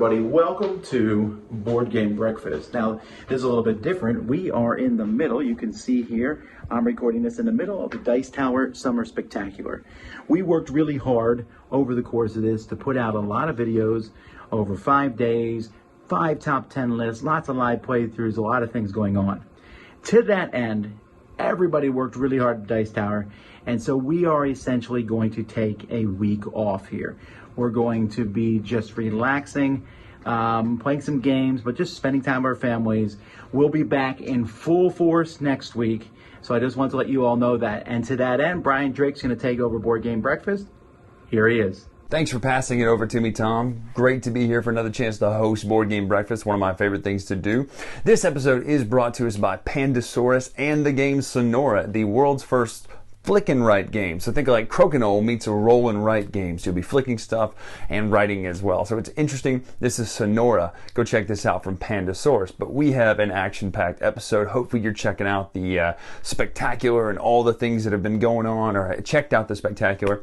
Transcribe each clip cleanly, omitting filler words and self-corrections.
everybody, welcome to Board Game Breakfast. Now, this is a little bit different. We are in the middle. You can see here, I'm recording this in the middle of the Dice Tower Summer Spectacular. We worked really hard over the course of this to put out a lot of videos over 5 days, 5 top 10 lists, lots of live playthroughs, a lot of things going on. To that end, everybody worked really hard at Dice Tower, and so we are essentially going to take a week off here. We're going to be just relaxing, playing some games, but just spending time with our families. We'll be back in full force next week, so I just want to let you all know that. And to that end, Bryan Drake's going to take over Board Game Breakfast. Here he is. Thanks for passing it over to me, Tom. Great to be here for another chance to host Board Game Breakfast, one of my favorite things to do. This episode is brought to us by Pandasaurus and the game Sonora, the world's first flick and write game. So think of like Crokinole meets a roll and write game. So you'll be flicking stuff and writing as well. So it's interesting. This is Sonora. Go check this out from Pandasaurus. But we have an action-packed episode. Hopefully you're checking out the spectacular and all the things that have been going on, or checked out the spectacular.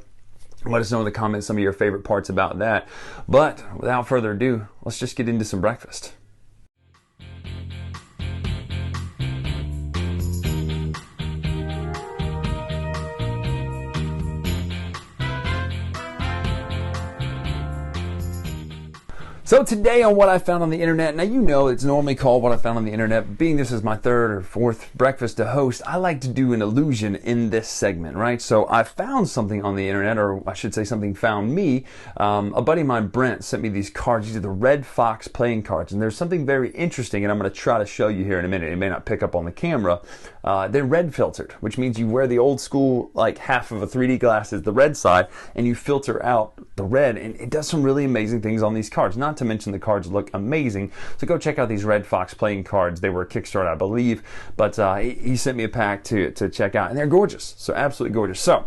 Let us know in the comments some of your favorite parts about that. But without further ado, let's just get into some breakfast. So today on What I Found on the Internet, now you know it's normally called What I Found on the Internet, but being this is my third or fourth breakfast to host, I like to do an illusion in this segment, right? So I found something on the Internet, or I should say something found me. A buddy of mine, Brent, sent me these cards. These are the Red Fox playing cards, and there's something very interesting, and I'm going to try to show you here in a minute. It may not pick up on the camera. They're red filtered, which means you wear the old school, like half of a 3D glasses, the red side, and you filter out the red, and it does some really amazing things on these cards. Not to mention the cards look amazing, so go check out these Red Fox playing cards. They were a Kickstarter, I believe, but he sent me a pack to check out, and they're gorgeous, so absolutely gorgeous. So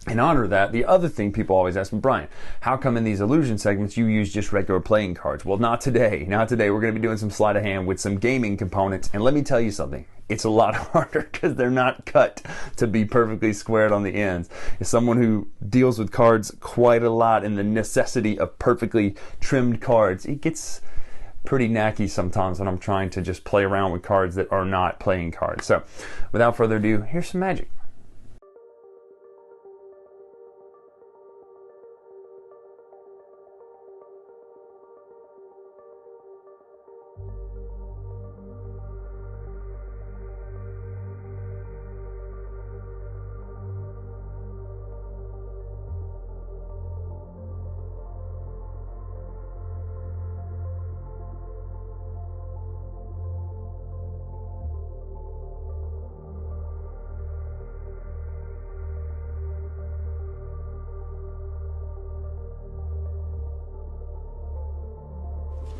in honor of that, the other thing people always ask me, Bryan, how come in these illusion segments you use just regular playing cards? Well, not today. Not today. We're going to be doing some sleight of hand with some gaming components, and let me tell you something. It's a lot harder because they're not cut to be perfectly squared on the ends. As someone who deals with cards quite a lot and the necessity of perfectly trimmed cards, it gets pretty knacky sometimes when I'm trying to just play around with cards that are not playing cards. So without further ado, here's some magic.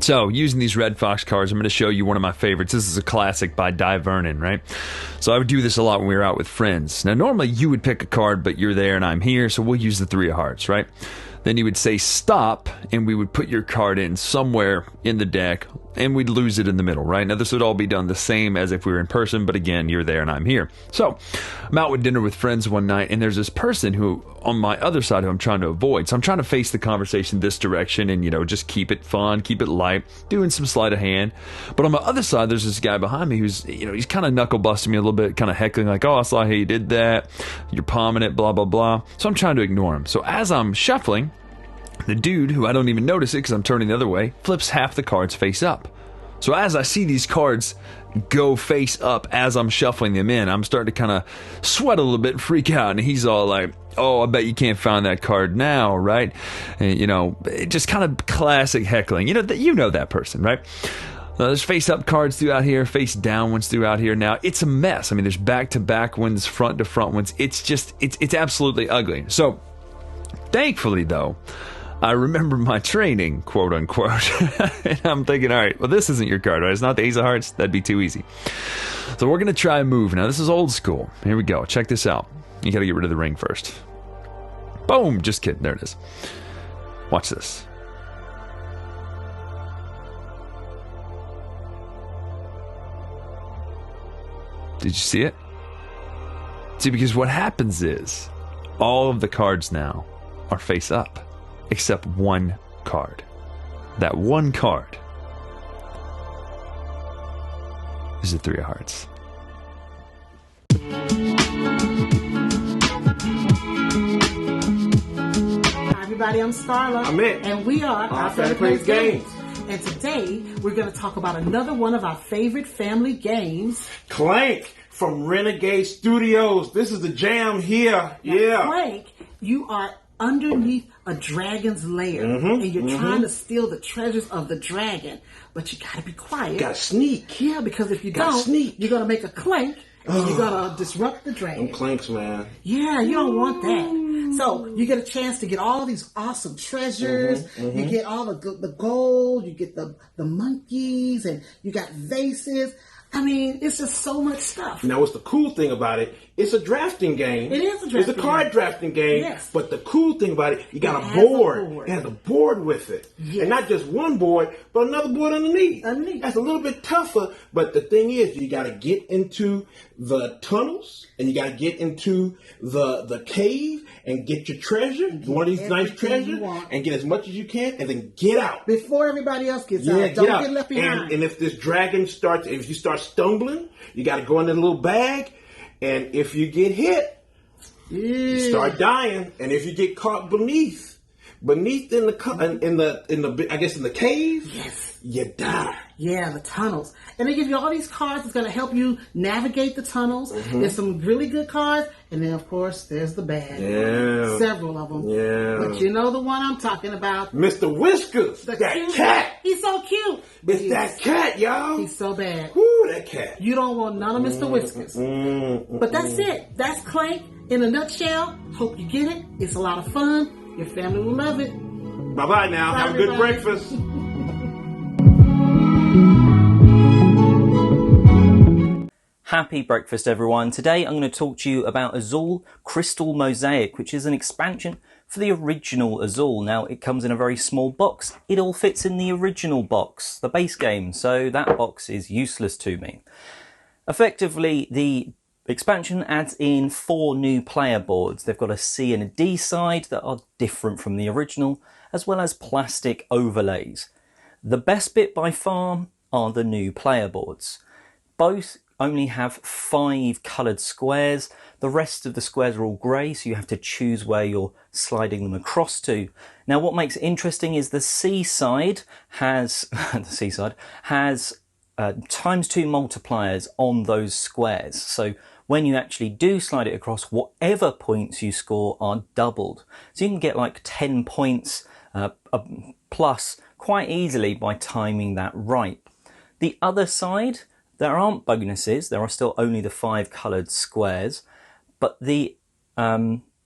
So, using these Red Fox cards, I'm going to show you one of my favorites. This is a classic by Di Vernon, right? So I would do this a lot when we were out with friends. Now, normally you would pick a card, but you're there and I'm here, so we'll use the 3 of hearts, right? Then you would say stop, and we would put your card in somewhere in the deck, and we'd lose it in the middle, right? Now, this would all be done the same as if we were in person, but again, you're there and I'm here. So, I'm out with dinner with friends one night, and there's this person who, on my other side, who I'm trying to avoid. So I'm trying to face the conversation this direction and, just keep it fun, keep it light, doing some sleight of hand. But on my other side, there's this guy behind me who's, he's kind of knuckle busting me a little bit, kind of heckling like, oh, I saw how you did that. You're palming it, blah, blah, blah. So I'm trying to ignore him. So as I'm shuffling, the dude, who I don't even notice it because I'm turning the other way, flips half the cards face up. So as I see these cards go face up as I'm shuffling them in, I'm starting to kind of sweat a little bit and freak out. And he's all like, oh, I bet you can't find that card now, right? And, just kind of classic heckling. You know that person, right? There's face-up cards throughout here, face-down ones throughout here. Now, it's a mess. I mean, there's back-to-back ones, front-to-front ones. It's absolutely ugly. So, thankfully, though, I remember my training, quote unquote, and I'm thinking, all right, well, this isn't your card, right? It's not the Ace of Hearts. That'd be too easy. So we're going to try a move. Now, this is old school. Here we go. Check this out. You got to get rid of the ring first. Boom. Just kidding. There it is. Watch this. Did you see it? See, because what happens is all of the cards now are face up, except one card. that one card is the three of hearts. Hi everybody, I'm Starla. I'm Mick. And we are Our Family Plays Games. And today we're going to talk about another one of our favorite family games. Clank from Renegade Studios. This is the jam here. Yeah. Clank, you are underneath a dragon's lair, and you're trying to steal the treasures of the dragon, but you gotta be quiet. You gotta sneak. Yeah, because if you Gotta don't, sneak. you're gonna make a clank, and you're gonna disrupt the dragon. Them clanks, man. Yeah, you don't want that. So you get a chance to get all these awesome treasures. You get all the gold. You get the monkeys, and you got vases. I mean, it's just so much stuff. Now, what's the cool thing about it? It's a drafting game. It is a drafting It's a card game. drafting game. Yes. But the cool thing about it, you got It a has a board. board. It has a board with it. Yes. And not just one board, but another board underneath. Underneath. That's a little bit tougher. But the thing is, you got to get into the tunnels, and you got to get into the cave and get your treasure, one of these nice everything treasures, you want. and get as much as you can, and then get out. Before everybody else gets Yeah, out. Don't out. get left behind. And if this dragon starts, if you start stumbling, you got to go in that little bag, and if you get hit, you start dying. And if you get caught beneath in the I guess in the cave, Yes. you die. Yeah, the tunnels. And they give you all these cards that's going to help you navigate the tunnels. There's some really good cards. And then, of course, there's the bad. Yeah. Several of them. Yeah. But you know the one I'm talking about. Mr. Whiskers, The that cute- cat. He's so cute. It's that cat, y'all. He's so bad. Woo, that cat. You don't want none of Mr. Whiskers. But that's it. That's Clank in a nutshell. Hope you get it. It's a lot of fun. Your family will love it. Bye-bye now. Bye, Have a good everybody. breakfast. Happy breakfast, everyone. Today I'm going to talk to you about Azul Crystal Mosaic, which is an expansion for the original Azul. Now, it comes in a very small box. It all fits in the original box, the base game, so that box is useless to me. Effectively, the expansion adds in 4 new player boards. They've got a C and a D side that are different from the original, as well as plastic overlays. The best bit by far are the new player boards. Both only have 5 coloured squares. The rest of the squares are all grey, so you have to choose where you're sliding them across to. Now, what makes it interesting is the C side has times 2 multipliers on those squares. So when you actually do slide it across, whatever points you score are doubled. So you can get like 10 points plus quite easily by timing that right. The other side, there aren't bonuses, there are still only the 5 coloured squares, but the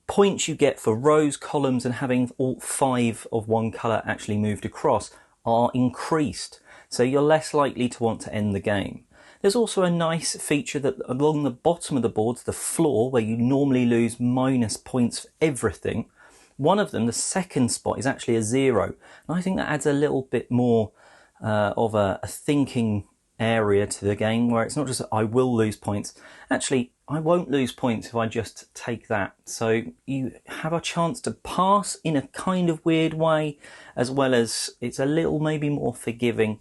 points you get for rows, columns and having all 5 of one colour actually moved across are increased, so you're less likely to want to end the game. There's also a nice feature that along the bottom of the boards, the floor, where you normally lose minus points for everything, one of them, the second spot, is actually a 0, and I think that adds a little bit more of a thinking area to the game, where it's not just I will lose points. Actually, I won't lose points if I just take that. So you have a chance to pass in a kind of weird way, as well as it's a little maybe more forgiving.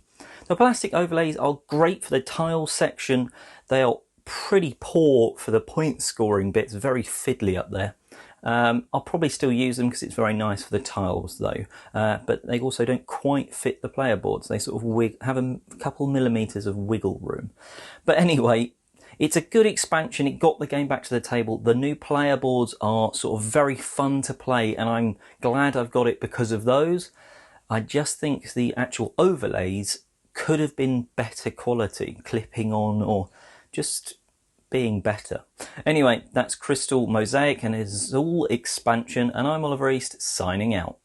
The plastic overlays are great for the tile section. They are pretty poor for the point scoring bits, very fiddly up there. I'll probably still use them because it's very nice for the tiles though, but they also don't quite fit the player boards. They sort of have a couple millimeters of wiggle room. But anyway, it's a good expansion. It got the game back to the table. The new player boards are sort of very fun to play, and I'm glad I've got it because of those. I just think the actual overlays could have been better quality, clipping on or just being better. Anyway, that's Crystal Mosaic and it's all expansion, and I'm Oliver East signing out.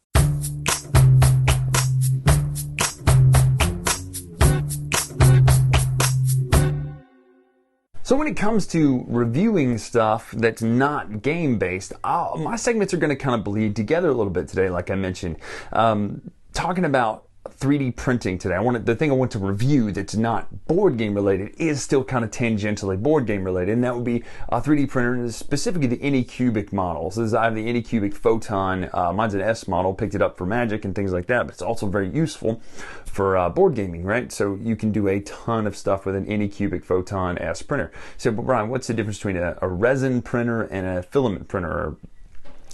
So when it comes to reviewing stuff that's not game-based, my segments are going to kind of bleed together a little bit today, like I mentioned. Talking about 3D printing today. The thing I want to review that's not board game related is still kind of tangentially board game related, and that would be a 3D printer, and specifically the Anycubic models. I have the Anycubic Photon. Mine's an S model, picked it up for Magic and things like that, but it's also very useful for board gaming, right? So you can do a ton of stuff with an Anycubic Photon S printer. So, but Bryan, what's the difference between a resin printer and a filament printer?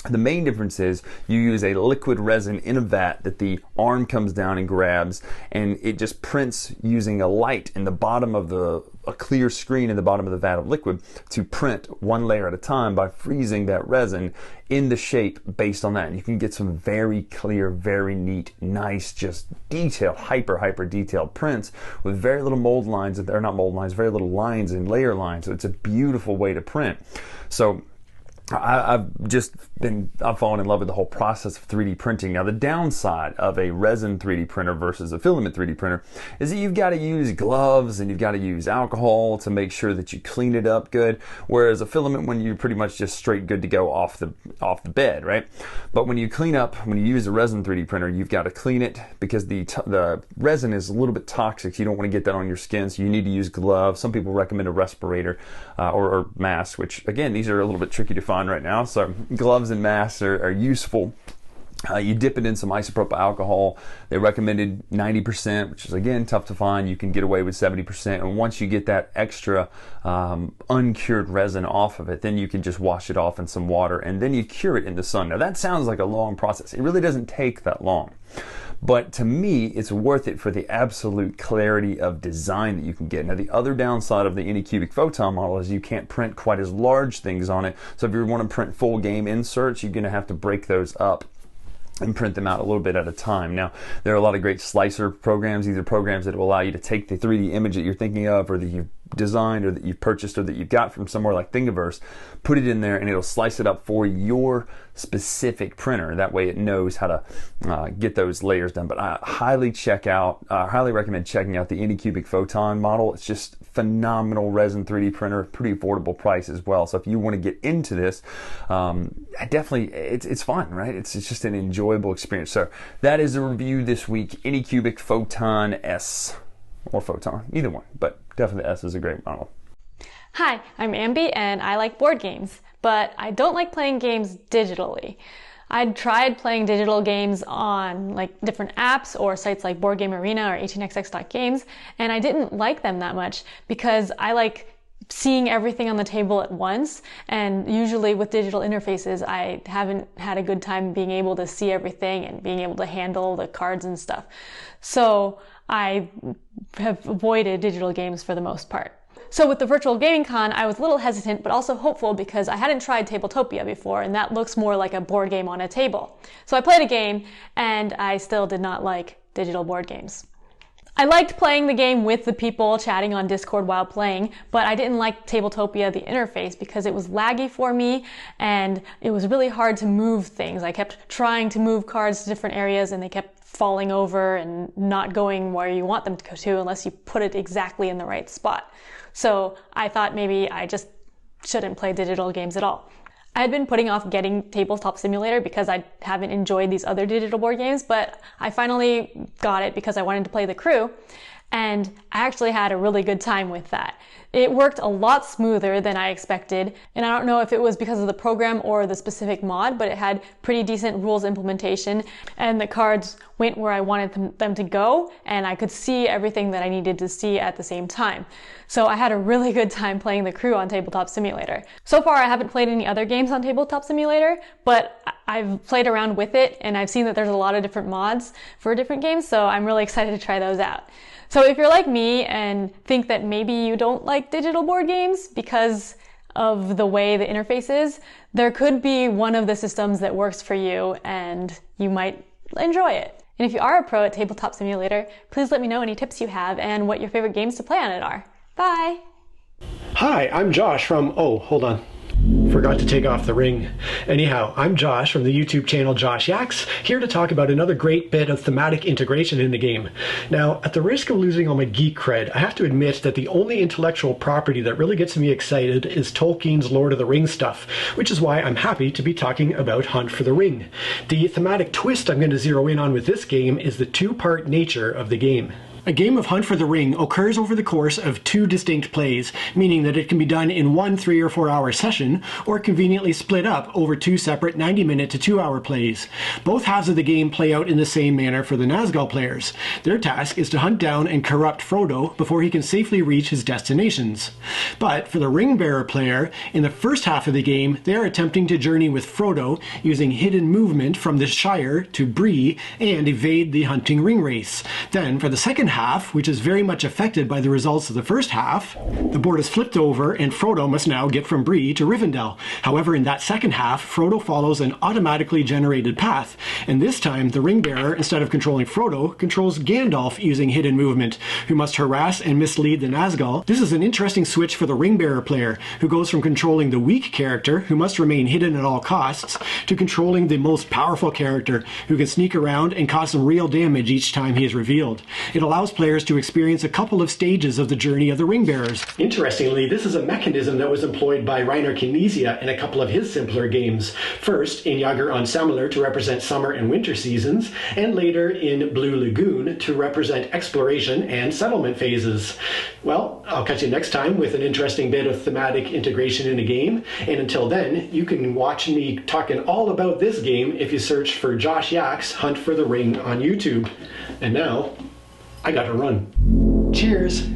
The main difference is you use a liquid resin in a vat that the arm comes down and grabs, and it just prints using a light in the bottom of a clear screen in the bottom of the vat of liquid to print one layer at a time by freezing that resin in the shape based on that. And you can get some very clear, very neat, nice, just detailed, hyper detailed prints with very little mold lines, they're not mold lines, very little lines and layer lines. So it's a beautiful way to print. So I've fallen in love with the whole process of 3D printing. Now, the downside of a resin 3D printer versus a filament 3D printer is that you've got to use gloves and you've got to use alcohol to make sure that you clean it up good. Whereas a filament, when you're pretty much just straight good to go off the bed, right? But when you use a resin 3D printer, you've got to clean it because the resin is a little bit toxic. So you don't want to get that on your skin, so you need to use gloves. Some people recommend a respirator or mask, which again, these are a little bit tricky to find right now, so gloves and masks are useful. You dip it in some isopropyl alcohol. They recommended 90%, which is again tough to find. You can get away with 70%, and once you get that extra uncured resin off of it, then you can just wash it off in some water, and then you cure it in the sun. Now that sounds like a long process. It really doesn't take that long. But to me, it's worth it for the absolute clarity of design that you can get. Now, the other downside of the Anycubic Photon model is you can't print quite as large things on it. So if you want to print full game inserts, you're going to have to break those up and print them out a little bit at a time. Now, there are a lot of great slicer programs. These are programs that will allow you to take the 3D image that you're thinking of, or that you've designed, or that you've purchased, or that you've got from somewhere like Thingiverse, put it in there, and it'll slice it up for your specific printer. That way it knows how to get those layers done. But I highly recommend checking out the Anycubic Photon model. It's just phenomenal resin 3D printer, pretty affordable price as well. So if you want to get into this, it's fun, right? It's just an enjoyable experience. So that is a review this week. Anycubic Photon S, or Photon, either one, but definitely S is a great model. Hi, I'm Ambie and I like board games, but I don't like playing games digitally. I'd tried playing digital games on like different apps or sites like Board Game Arena or 18xx.games, and I didn't like them that much because I like seeing everything on the table at once, and usually with digital interfaces I haven't had a good time being able to see everything and being able to handle the cards and stuff. So I have avoided digital games for the most part. So with the virtual gaming con, I was a little hesitant but also hopeful because I hadn't tried Tabletopia before, and that looks more like a board game on a table. So I played a game and I still did not like digital board games. I liked playing the game with the people, chatting on Discord while playing, but I didn't like Tabletopia, the interface, because it was laggy for me and it was really hard to move things. I kept trying to move cards to different areas and they kept falling over and not going where you want them to go to unless you put it exactly in the right spot. So I thought maybe I just shouldn't play digital games at all. I had been putting off getting Tabletop Simulator because I haven't enjoyed these other digital board games, but I finally got it because I wanted to play The Crew, and I actually had a really good time with that. It worked a lot smoother than I expected, and I don't know if it was because of the program or the specific mod, but it had pretty decent rules implementation, and the cards went where I wanted them to go, and I could see everything that I needed to see at the same time. So I had a really good time playing The Crew on Tabletop Simulator. So far I haven't played any other games on Tabletop Simulator, but I've played around with it, and I've seen that there's a lot of different mods for different games, so I'm really excited to try those out. So if you're like me and think that maybe you don't like digital board games because of the way the interface is, there could be one of the systems that works for you and you might enjoy it. And if you are a pro at Tabletop Simulator, please let me know any tips you have and what your favorite games to play on it are. Bye! Hi, I'm Josh from, hold on. Forgot to take off the ring. Anyhow, I'm Josh from the YouTube channel Josh Yaks, here to talk about another great bit of thematic integration in the game. Now, at the risk of losing all my geek cred, I have to admit that the only intellectual property that really gets me excited is Tolkien's Lord of the Rings stuff, which is why I'm happy to be talking about Hunt for the Ring. The thematic twist I'm going to zero in on with this game is the two-part nature of the game. A game of Hunt for the Ring occurs over the course of two distinct plays, meaning that it can be done in one 3 or 4 hour session, or conveniently split up over two separate 90-minute to 2-hour plays. Both halves of the game play out in the same manner for the Nazgul players. Their task is to hunt down and corrupt Frodo before he can safely reach his destinations. But for the Ringbearer player, in the first half of the game, they are attempting to journey with Frodo using hidden movement from the Shire to Bree and evade the hunting ring race. Then for the second half, which is very much affected by the results of the first half, the board is flipped over and Frodo must now get from Bree to Rivendell. However, in that second half, Frodo follows an automatically generated path, and this time the Ringbearer, instead of controlling Frodo, controls Gandalf using hidden movement, who must harass and mislead the Nazgul. This is an interesting switch for the Ringbearer player, who goes from controlling the weak character, who must remain hidden at all costs, to controlling the most powerful character, who can sneak around and cause some real damage each time he is revealed. It allows players to experience a couple of stages of the journey of the Ringbearers. Interestingly, this is a mechanism that was employed by Reiner Knizia in a couple of his simpler games. First in Jager on Samler to represent summer and winter seasons, and later in Blue Lagoon to represent exploration and settlement phases. Well, I'll catch you next time with an interesting bit of thematic integration in a game, and until then, you can watch me talking all about this game if you search for Josh Yaks Hunt for the Ring on YouTube. And now, I gotta run. Cheers!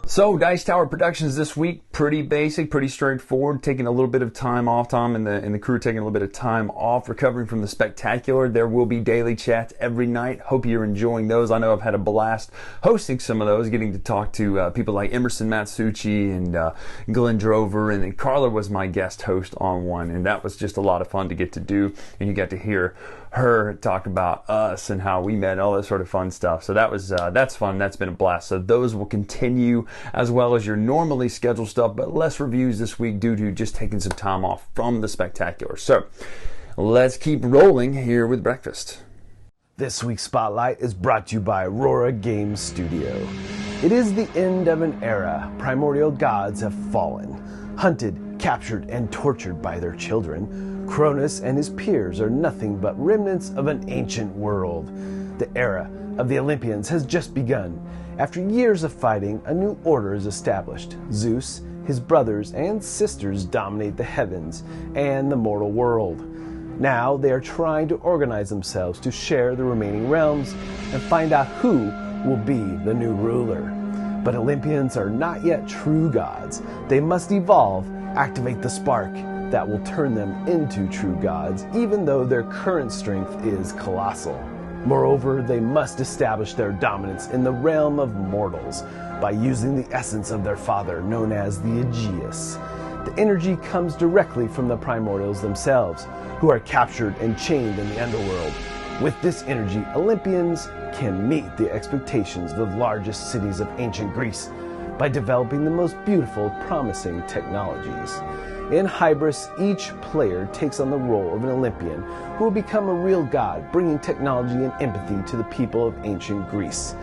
So, Dice Tower Productions this week, pretty basic, pretty straightforward, taking a little bit of time off, Tom and the crew taking a little bit of time off, recovering from the spectacular. There will be daily chats every night. Hope you're enjoying those. I know I've had a blast hosting some of those, getting to talk to people like Emerson Matsuchi and Glenn Drover, and then Carla was my guest host on one, and that was just a lot of fun to get to do, and you got to hear her talk about us and how we met, all that sort of fun stuff. So that's fun. That's been a blast. So those will continue, as well as your normally scheduled stuff, but less reviews this week due to just taking some time off from the spectacular. So let's keep rolling here with breakfast. This week's Spotlight is brought to you by Aurora Games Studio. It is the end of an era. Primordial gods have fallen, hunted, captured, and tortured by their children. Cronus and his peers are nothing but remnants of an ancient world. The era of the Olympians has just begun. After years of fighting, a new order is established. Zeus, his brothers, and sisters dominate the heavens and the mortal world. Now they are trying to organize themselves to share the remaining realms and find out who will be the new ruler. But Olympians are not yet true gods. They must evolve, activate the spark that will turn them into true gods, even though their current strength is colossal. Moreover, they must establish their dominance in the realm of mortals by using the essence of their father, known as the Aegeus. The energy comes directly from the primordials themselves, who are captured and chained in the underworld. With this energy, Olympians can meet the expectations of the largest cities of ancient Greece by developing the most beautiful, promising technologies. In Hybris, each player takes on the role of an Olympian who will become a real god, bringing technology and empathy to the people of ancient Greece.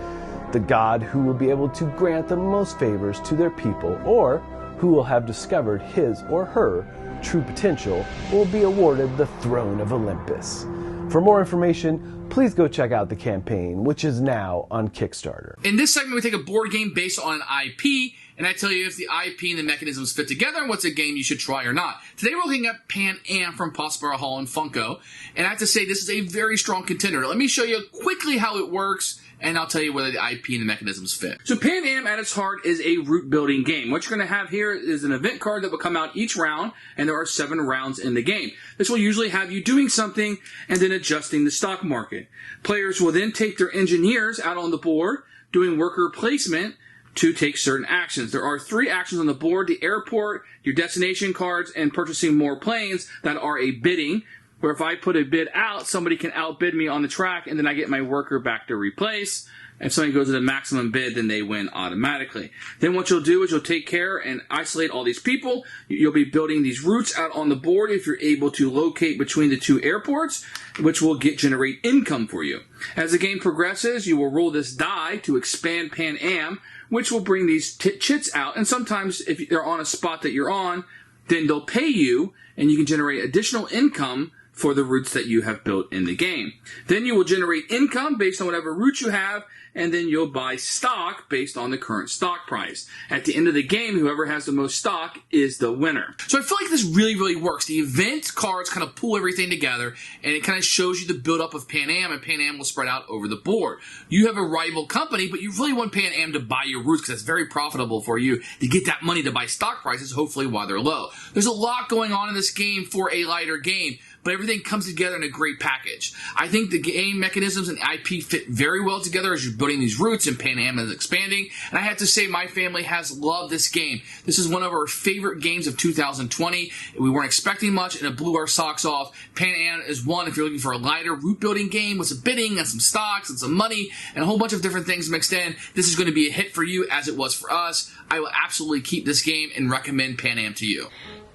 The god who will be able to grant the most favors to their people, or who will have discovered his or her true potential, will be awarded the throne of Olympus. For more information, please go check out the campaign, which is now on Kickstarter. In this segment, we take a board game based on an IP, and I tell you if the IP and the mechanisms fit together and what's a game you should try or not. Today we're looking at Pan Am from Prospero Hall and Funko, and I have to say this is a very strong contender. Let me show you quickly how it works, and I'll tell you whether the IP and the mechanisms fit. So Pan Am at its heart is a root building game. What you're going to have here is an event card that will come out each round, and there are 7 rounds in the game. This will usually have you doing something and then adjusting the stock market. Players will then take their engineers out on the board, doing worker placement to take certain actions. There are 3 actions on the board: the airport, your destination cards, and purchasing more planes that are a bidding, where if I put a bid out, somebody can outbid me on the track, and then I get my worker back to replace. If somebody goes to the maximum bid, then they win automatically. Then what you'll do is you'll take care and isolate all these people. You'll be building these routes out on the board if you're able to locate between the two airports, which will generate income for you. As the game progresses, you will roll this die to expand Pan Am, which will bring these chits out. And sometimes if they're on a spot that you're on, then they'll pay you and you can generate additional income for the routes that you have built in the game. Then you will generate income based on whatever route you have, and then you'll buy stock based on the current stock price. At the end of the game, whoever has the most stock is the winner. So I feel like this really, really works. The event cards kind of pull everything together, and it kind of shows you the buildup of Pan Am, and Pan Am will spread out over the board. You have a rival company, but you really want Pan Am to buy your routes because that's very profitable for you to get that money to buy stock prices, hopefully while they're low. There's a lot going on in this game for a lighter game, but everything comes together in a great package. I think the game mechanisms and IP fit very well together as you're building these routes and Pan Am is expanding. And I have to say my family has loved this game. This is one of our favorite games of 2020. We weren't expecting much and it blew our socks off. Pan Am is one if you're looking for a lighter route building game with some bidding and some stocks and some money and a whole bunch of different things mixed in. This is going to be a hit for you as it was for us. I will absolutely keep this game and recommend Pan Am to you.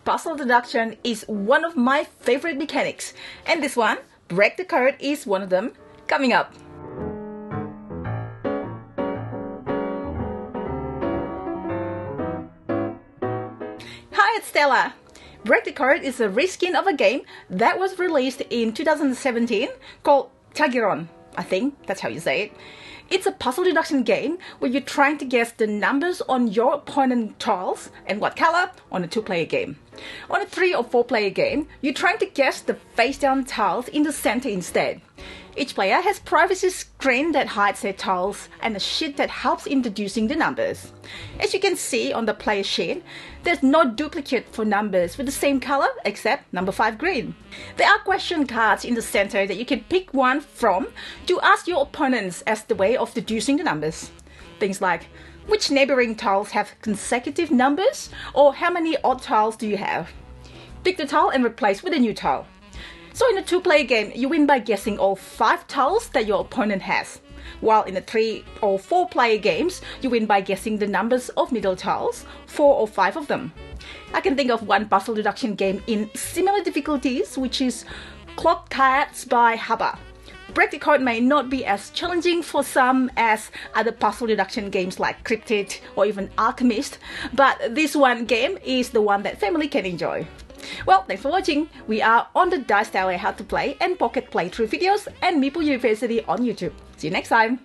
Puzzle deduction is one of my favorite mechanics, and this one, break the card, is one of them, coming up. Hi, it's Stella. Break the Card is a reskin of a game that was released in 2017 called Tagiron. I think that's how you say it. It's a puzzle deduction game where you're trying to guess the numbers on your opponent's tiles and what color on a 2-player game. On a 3 or 4-player game, you're trying to guess the face-down tiles in the center instead. Each player has privacy screen that hides their tiles and a sheet that helps in deducing the numbers. As you can see on the player sheet, there's no duplicate for numbers with the same color except number 5 green. There are question cards in the center that you can pick one from to ask your opponents as the way of deducing the numbers. Things like, which neighboring tiles have consecutive numbers, or how many odd tiles do you have? Pick the tile and replace with a new tile. So in a 2-player game, you win by guessing all 5 tiles that your opponent has. While in the 3 or 4-player games, you win by guessing the numbers of middle tiles, 4 or 5 of them. I can think of one puzzle deduction game in similar difficulties, which is Clock Cards by Hybris. Break the Card may not be as challenging for some as other puzzle deduction games like Cryptid or even Alchemist, but this one game is the one that family can enjoy. Well, thanks for watching. We are on the Dice Tower How to Play and Pocket Playthrough videos and Meeple University on YouTube. See you next time.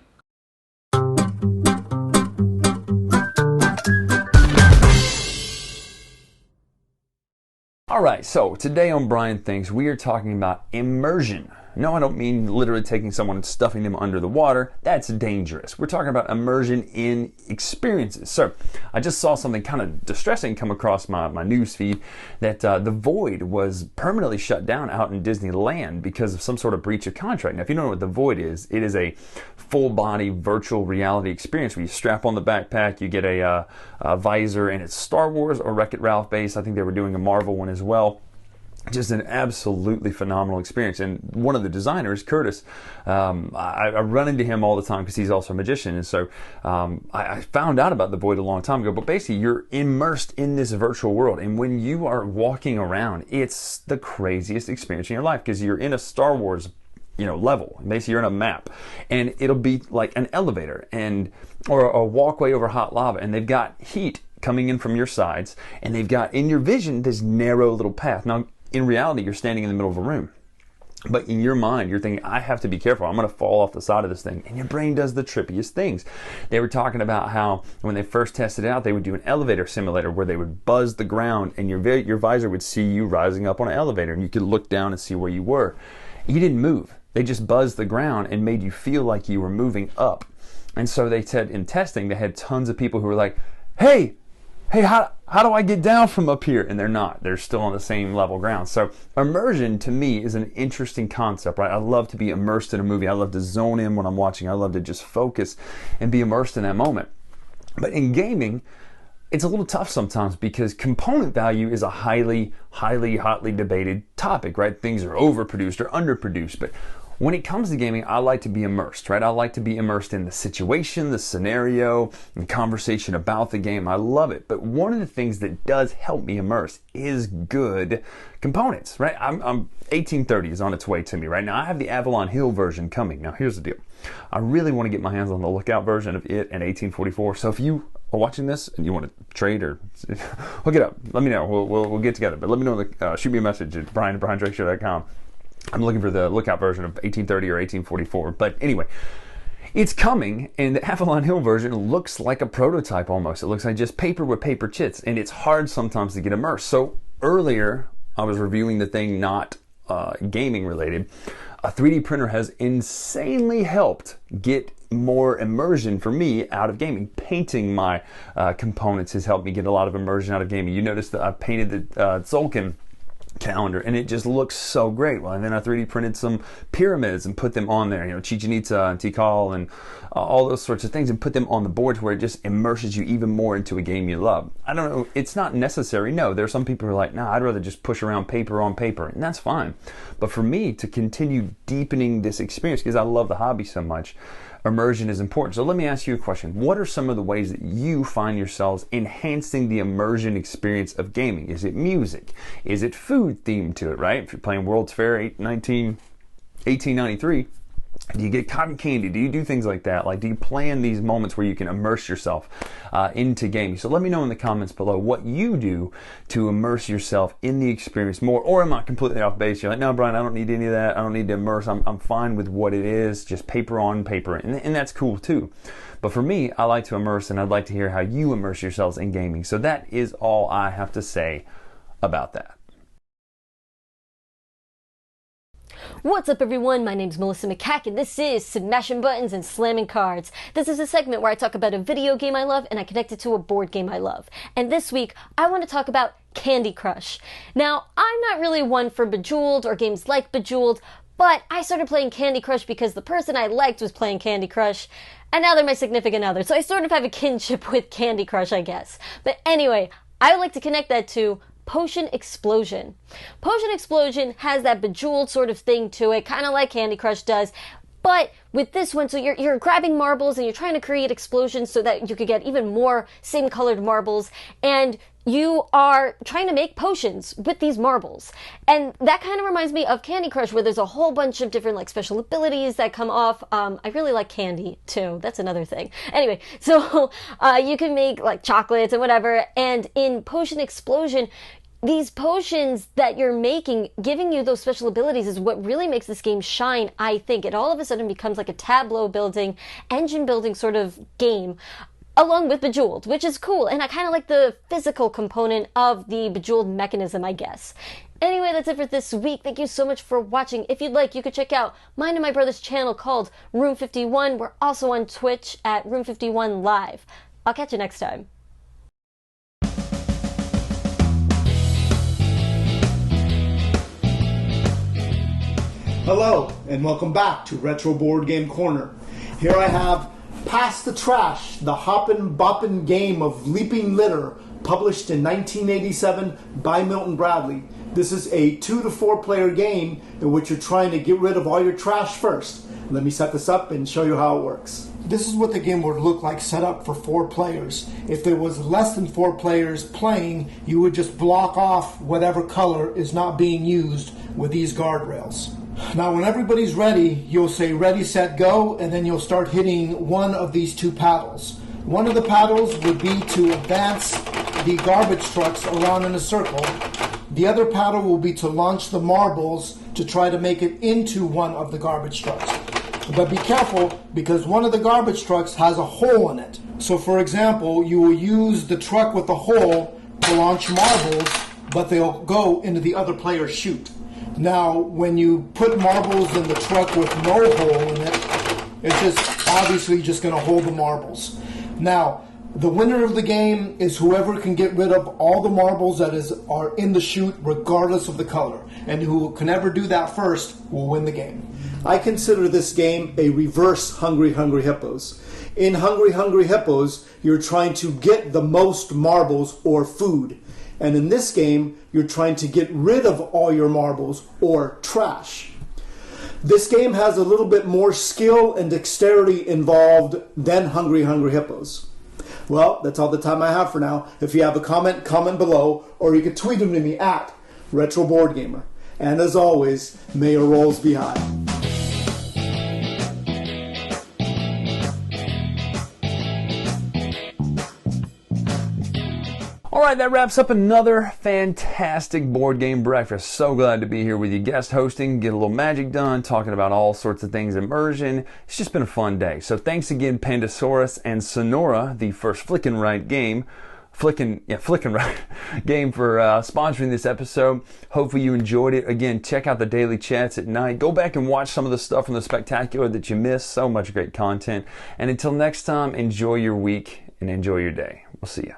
Alright, so today on Bryan Thinks, we are talking about immersion. No, I don't mean literally taking someone and stuffing them under the water. That's dangerous. We're talking about immersion in experiences. So I just saw something kind of distressing come across my news feed that the Void was permanently shut down out in Disneyland because of some sort of breach of contract. Now, if you don't know what the Void is, it is a full-body virtual reality experience where you strap on the backpack, you get a visor, and it's Star Wars or Wreck-It Ralph based. I think they were doing a Marvel one as well. Just an absolutely phenomenal experience. And one of the designers, Curtis, I run into him all the time because he's also a magician. And so I found out about the Void a long time ago. But basically, you're immersed in this virtual world. And when you are walking around, it's the craziest experience in your life because you're in a Star Wars level. Basically, you're in a map. And it'll be like an elevator or a walkway over hot lava. And they've got heat coming in from your sides. And they've got, in your vision, this narrow little path. Now, in reality, you're standing in the middle of a room. But in your mind, you're thinking, I have to be careful. I'm going to fall off the side of this thing. And your brain does the trippiest things. They were talking about how when they first tested it out, they would do an elevator simulator where they would buzz the ground and your visor would see you rising up on an elevator and you could look down and see where you were. You didn't move. They just buzzed the ground and made you feel like you were moving up. And so they said in testing, they had tons of people who were like, hey, how do I get down from up here? And they're not. They're still on the same level ground. So immersion to me is an interesting concept, right? I love to be immersed in a movie. I love to zone in when I'm watching. I love to just focus and be immersed in that moment. But in gaming, it's a little tough sometimes because component value is a hotly debated topic, right? Things are overproduced or underproduced. But when it comes to gaming, I like to be immersed, right? I like to be immersed in the situation, the scenario, and conversation about the game. I love it. But one of the things that does help me immerse is good components, right? 1830 is on its way to me right now. I have the Avalon Hill version coming. Now, here's the deal. I really want to get my hands on the Lookout version of it and 1844. So if you are watching this and you want to trade or hook it up, let me know. We'll get together. But let me know. Shoot me a message at brian@briandrakeshow.com. I'm looking for the Lookout version of 1830 or 1844. But anyway, it's coming, and the Avalon Hill version looks like a prototype almost. It looks like just paper with paper chits, and it's hard sometimes to get immersed. So earlier, I was reviewing the thing not gaming related. A 3D printer has insanely helped get more immersion for me out of gaming. Painting my components has helped me get a lot of immersion out of gaming. You notice that I've painted the Tzolk'in calendar, and it just looks so great. Well, and then I 3D printed some pyramids and put them on there, you know, Chichen Itza and Tikal and all those sorts of things, and put them on the board where it just immerses you even more into a game you love. I don't know, it's not necessary. No, there are some people who are like, nah, I'd rather just push around paper on paper, and that's fine. But for me to continue deepening this experience, because I love the hobby so much, immersion is important. So let me ask you a question. What are some of the ways that you find yourselves enhancing the immersion experience of gaming? Is it music? Is it food themed to it, right? If you're playing World's Fair 1893, do you get cotton candy? Do you do things like that? Like, do you plan these moments where you can immerse yourself into gaming? So let me know in the comments below what you do to immerse yourself in the experience more. Or am I completely off base? You're like, no, Brian, I don't need any of that. I don't need to immerse. I'm fine with what it is, just paper on paper. And that's cool too. But for me, I like to immerse, and I'd like to hear how you immerse yourselves in gaming. So that is all I have to say about that. What's up, everyone? My name's Melissa McCack, and this is Smashin' Buttons and Slammin' Cards. This is a segment where I talk about a video game I love and I connect it to a board game I love. And this week, I want to talk about Candy Crush. Now, I'm not really one for Bejeweled or games like Bejeweled, but I started playing Candy Crush because the person I liked was playing Candy Crush, and now they're my significant other. So I sort of have a kinship with Candy Crush, I guess. But anyway, I would like to connect that to Potion Explosion. Potion Explosion has that Bejeweled sort of thing to it, kind of like Candy Crush does. But with this one, so you're grabbing marbles and you're trying to create explosions so that you could get even more same colored marbles, and you are trying to make potions with these marbles. And that kind of reminds me of Candy Crush, where there's a whole bunch of different like special abilities that come off. I really like candy too. That's another thing. Anyway, so you can make like chocolates and whatever. And in Potion Explosion, these potions that you're making, giving you those special abilities, is what really makes this game shine, I think. It all of a sudden becomes like a tableau building, engine building sort of game, along with Bejeweled, which is cool. And I kind of like the physical component of the Bejeweled mechanism, I guess. Anyway, that's it for this week. Thank you so much for watching. If you'd like, you could check out mine and my brother's channel called Room 51. We're also on Twitch at Room 51 Live. I'll catch you next time. Hello, and welcome back to Retro Board Game Corner. Here I have Pass the Trash, the hoppin' boppin' game of leaping litter, published in 1987 by Milton Bradley. This is a 2 to 4 player game in which you're trying to get rid of all your trash first. Let me set this up and show you how it works. This is what the game would look like set up for 4 players. If there was less than 4 players playing, you would just block off whatever color is not being used with these guardrails. Now, when everybody's ready, you'll say ready, set, go, and then you'll start hitting one of these 2 paddles. One of the paddles would be to advance the garbage trucks around in a circle. The other paddle will be to launch the marbles to try to make it into one of the garbage trucks. But be careful, because one of the garbage trucks has a hole in it. So for example, you will use the truck with the hole to launch marbles, but they'll go into the other player's chute. Now, when you put marbles in the truck with no hole in it, it's just obviously just going to hold the marbles. Now, the winner of the game is whoever can get rid of all the marbles that are in the chute, regardless of the color. And who can ever do that first will win the game. I consider this game a reverse Hungry Hungry Hippos. In Hungry Hungry Hippos, you're trying to get the most marbles or food. And in this game, you're trying to get rid of all your marbles or trash. This game has a little bit more skill and dexterity involved than Hungry Hungry Hippos. Well, that's all the time I have for now. If you have a comment, comment below, or you can tweet them to me at RetroBoardGamer. And as always, may your rolls be high. All right, that wraps up another fantastic board game breakfast. So glad to be here with you, guest hosting, get a little magic done, talking about all sorts of things, immersion. It's just been a fun day. So thanks again, Pandasaurus and Sonora, the first Flickin' Right game, Flickin' Right game for sponsoring this episode. Hopefully you enjoyed it. Again, check out the daily chats at night. Go back and watch some of the stuff from the Spectacular that you missed. So much great content. And until next time, enjoy your week and enjoy your day. We'll see you.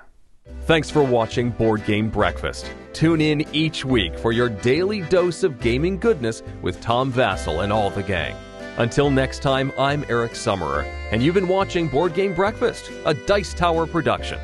Thanks for watching Board Game Breakfast. Tune in each week for your daily dose of gaming goodness with Tom Vassell and all the gang. Until next time, I'm Eric Summerer, and you've been watching Board Game Breakfast, a Dice Tower production.